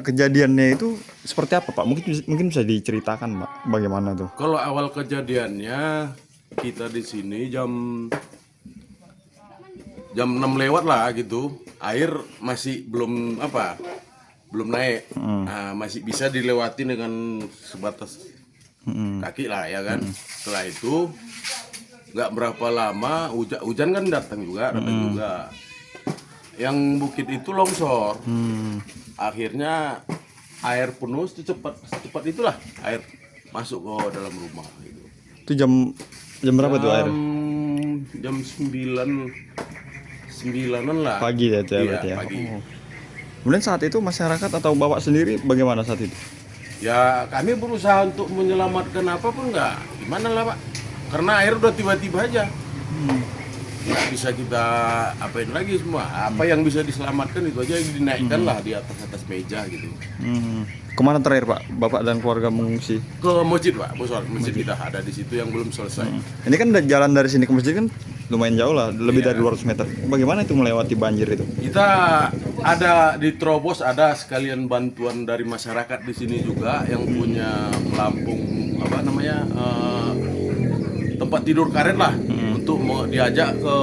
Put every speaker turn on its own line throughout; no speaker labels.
kejadiannya itu seperti apa Pak? Mungkin bisa diceritakan Pak, bagaimana tuh?
Kalau awal kejadiannya kita di sini jam 6 lewat lah gitu. Air masih belum naik. Nah, masih bisa dilewati dengan sebatas kaki lah ya kan. Setelah itu nggak berapa lama hujan kan datang juga. Yang bukit itu longsor. Akhirnya air penuh secepat itulah air masuk ke dalam rumah gitu.
Itu jam berapa tuh air?
Jam 9-an lah.
Pagi ya,
Iya,
berarti ya.
pagi.
Oh. Kemudian saat itu masyarakat atau Bapak sendiri bagaimana saat itu?
Ya kami berusaha untuk menyelamatkan apapun nggak. Gimana lah Pak? Karena air udah tiba-tiba aja. Nggak bisa kita apain lagi semua. Apa yang bisa diselamatkan itu aja yang dinaikkan lah di atas meja gitu.
Kemana terakhir Pak? Bapak dan keluarga mengungsi?
Ke masjid Pak, masjid kita ada di situ yang belum selesai.
Ini kan jalan dari sini ke masjid kan lumayan jauh lah, lebih dari 200 meter. Bagaimana itu melewati banjir itu?
Kita ada di Trobos, ada sekalian bantuan dari masyarakat di sini juga yang punya pelampung tempat tidur karet lah untuk diajak ke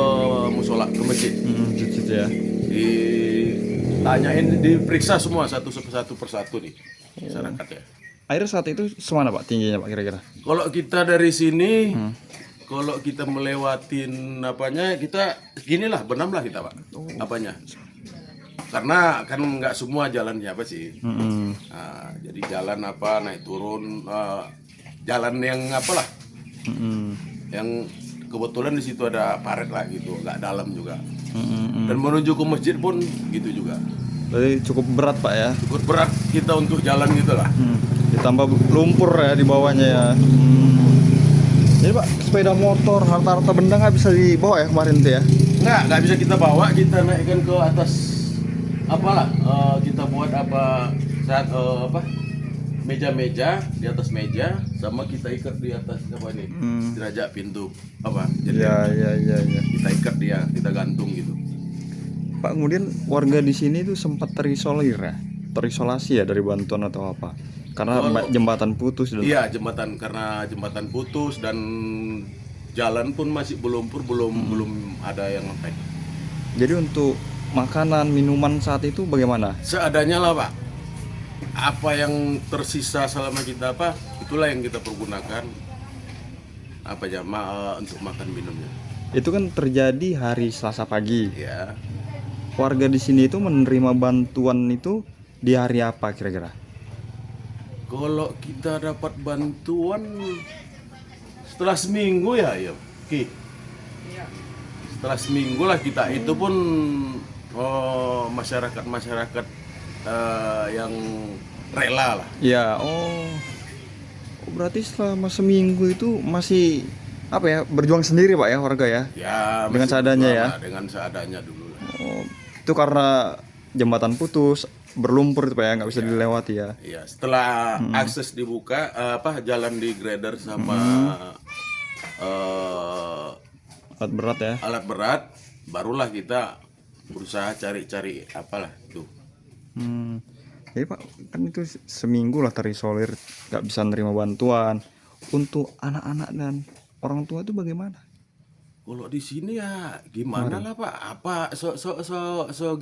musola, ke masjid.
Gitu ya.
Ditanyain, diperiksa semua satu persatu nih masyarakat ya.
Air saat itu semana Pak tingginya Pak kira-kira?
Kalau kita dari sini, kalau kita melewatin kita ginilah benam lah kita Pak, karena kan nggak semua jalannya sih. Nah, jadi jalan naik turun, jalan yang yang kebetulan di situ ada paret lah gitu, nggak dalam juga. Dan menuju ke masjid pun gitu juga.
Jadi cukup berat Pak ya?
Cukup berat kita untuk jalan gitulah.
Ditambah lumpur ya di bawahnya ya. Jadi Pak, sepeda motor, harta-harta benda nggak bisa dibawa ya kemarin tuh ya?
Nggak bisa kita bawa, kita naikkan ke atas kita buat meja-meja, di atas meja, sama kita ikat di atas derajat pintu jadi
ya.
kita ikat dia, kita gantung gitu.
Pak, kemudian warga di sini tuh sempat terisolasi ya dari bantuan atau apa? Karena jembatan putus dan
karena jembatan putus dan jalan pun masih belum ada yang sampai.
Jadi untuk makanan, minuman saat itu bagaimana?
Seadanya lah Pak. Apa yang tersisa selama kita itulah yang kita pergunakan untuk makan minumnya.
Itu kan terjadi hari Selasa pagi.
Ya.
Warga di sini itu menerima bantuan itu di hari apa kira-kira?
Kalau kita dapat bantuan setelah seminggu ya. Setelah seminggu lah kita, itu pun masyarakat yang rela lah.
Ya, berarti selama seminggu itu masih berjuang sendiri Pak ya warga ya?
Ya,
dengan seadanya ya?
Dengan seadanya dulu lah.
Itu karena jembatan putus, berlumpur itu Pak ya, nggak bisa dilewati ya?
Iya, setelah akses dibuka, jalan di grader sama alat berat, barulah kita berusaha cari-cari tuh.
Jadi Pak, kan itu seminggu lah terisolir, nggak bisa nerima bantuan. Untuk anak-anak dan orang tua itu bagaimana?
Kalau di sini ya gimana lah Pak,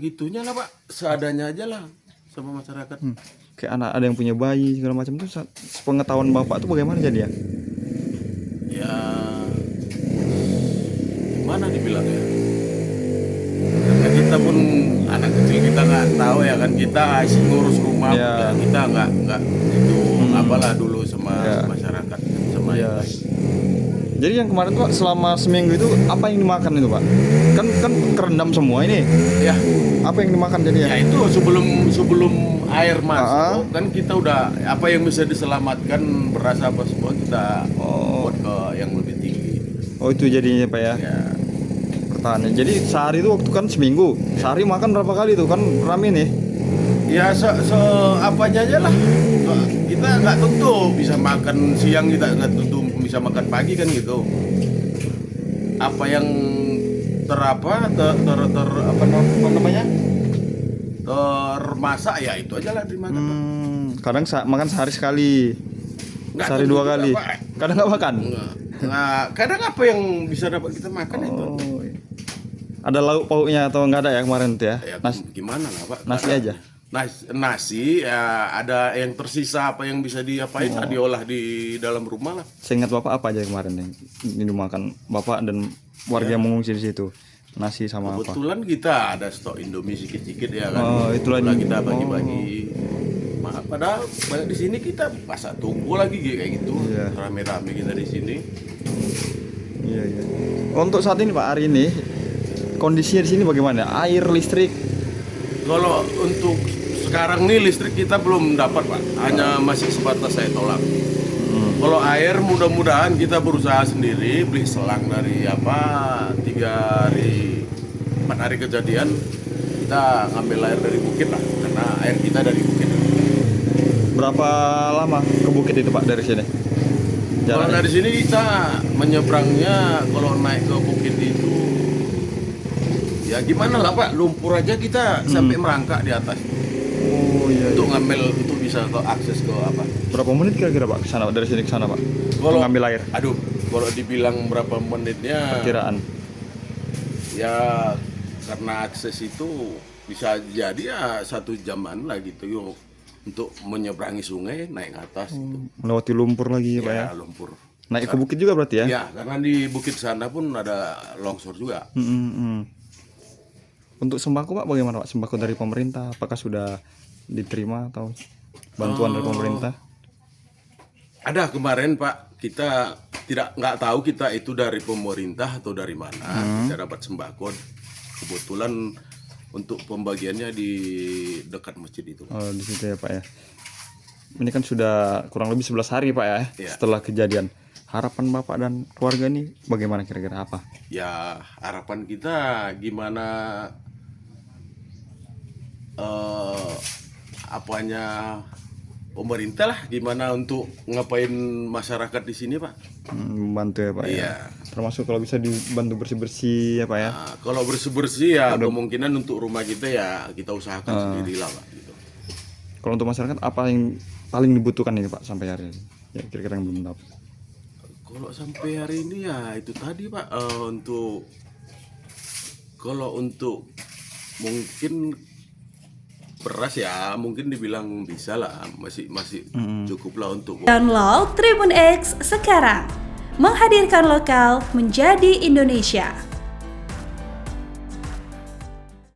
gitunya lah Pak, seadanya aja lah sama masyarakat.
Kayak anak ada yang punya bayi segala macam tuh, sepengetahuan Bapak tuh bagaimana jadi ya?
Ya gimana dibilang ya? Karena kita pun anak kecil, kita nggak tahu ya kan, kita ngurus rumah, kita nggak itu dulu sama masyarakat sama yang lain.
Jadi yang kemarin tuh selama seminggu itu apa yang dimakan itu Pak? Kan kerendam semua ini. Ya. Apa yang dimakan jadi ya?
Ya itu sebelum air masuk kan kita udah apa yang bisa diselamatkan, beras apa semua kita buat ke yang lebih tinggi.
Oh itu jadinya Pak ya? Ya. Pertahanan. Jadi sehari itu waktu kan seminggu. Sehari makan berapa kali tuh kan rame nih?
Ya apanya aja lah. Kita nggak tentu bisa makan siang, kita nggak tentu bisa makan pagi kan gitu. Apa yang termasak ya itu aja lah dimakan. Pak.
Kadang makan sehari sekali,
Nggak
sehari
tentu
2
juga,
kali.
Pak.
Kadang nggak makan.
Nah, kadang apa yang bisa dapat kita makan itu?
Oh, iya. Ada lauk pauknya atau nggak ada ya kemarin tuh ya?
Ya,
Nasi,
gimana lah Pak?
nasi
Ada-
aja.
Nasi ya ada yang tersisa apa yang bisa diapain lah, diolah di dalam rumah lah.
Seingat bapak apa aja kemarin yang dimakan bapak dan warga yang mengungsi di situ? Nasi sama apa?
Kebetulan kita ada stok Indomie sedikit-sedikit ya kan.
Oh, itulah
Itulah
ini.
kita bagi-bagi. Maaf, padahal banyak di sini kita masak tunggu lagi kayak gitu.
Iya.
Rame-rame kita di sini.
Iya, iya. Untuk saat ini Pak, hari ini kondisinya di sini bagaimana? Air, listrik?
Kalau untuk sekarang nih listrik kita belum dapat Pak, hanya masih sebatas saya tolak. Kalau air mudah-mudahan kita berusaha sendiri beli selang dari 4 hari kejadian kita ngambil air dari bukit lah, karena air kita dari bukit.
Berapa lama ke bukit itu Pak dari sini?
Kalau
Jaraknya?
dari sini kita menyeberangnya kalau naik ke bukit itu ya gimana lah Pak, lumpur aja kita sampai merangkak di atas.
Oh iya.
Untuk ngambil itu bisa ke akses ke apa?
Berapa menit kira-kira Pak ke sana dari sini ke sana Pak? Untuk ngambil air.
Aduh, kalau dibilang berapa menitnya
Perkiraan.
ya karena akses itu bisa jadi ya 1 jaman lah gitu yuk untuk menyeberangi sungai naik ke atas itu.
Melewati lumpur lagi Pak ya.
Ya lumpur.
Naik ke bukit juga berarti ya?
Ya karena di bukit sana pun ada longsor juga.
Untuk sembako Pak bagaimana Pak? Sembako dari pemerintah apakah sudah diterima atau bantuan dari pemerintah?
Ada kemarin Pak, kita nggak tahu kita itu dari pemerintah atau dari mana kita dapat sembako. Kebetulan untuk pembagiannya di dekat masjid itu.
Oh, di situ ya Pak ya. Ini kan sudah kurang lebih 11 hari Pak ya,
Iya.
setelah kejadian. Harapan Bapak dan keluarga ini bagaimana kira-kira apa?
Ya harapan kita gimana apanya pemerintah lah, gimana untuk ngapain masyarakat di sini Pak.
Membantu ya Pak ya.
Iya.
Termasuk kalau bisa dibantu bersih-bersih ya Pak ya.
Nah, kalau bersih-bersih ya kemungkinan untuk rumah kita ya kita usahakan sendirilah Pak. Gitu.
Kalau untuk masyarakat apa yang paling dibutuhkan ini Pak sampai hari ini? Ya kira-kira yang belum dapat.
Kalau sampai hari ini ya itu tadi Pak, kalau untuk mungkin beras ya mungkin dibilang bisa lah, masih cukup lah untuk
Download Tribun X sekarang, menghadirkan lokal menjadi Indonesia.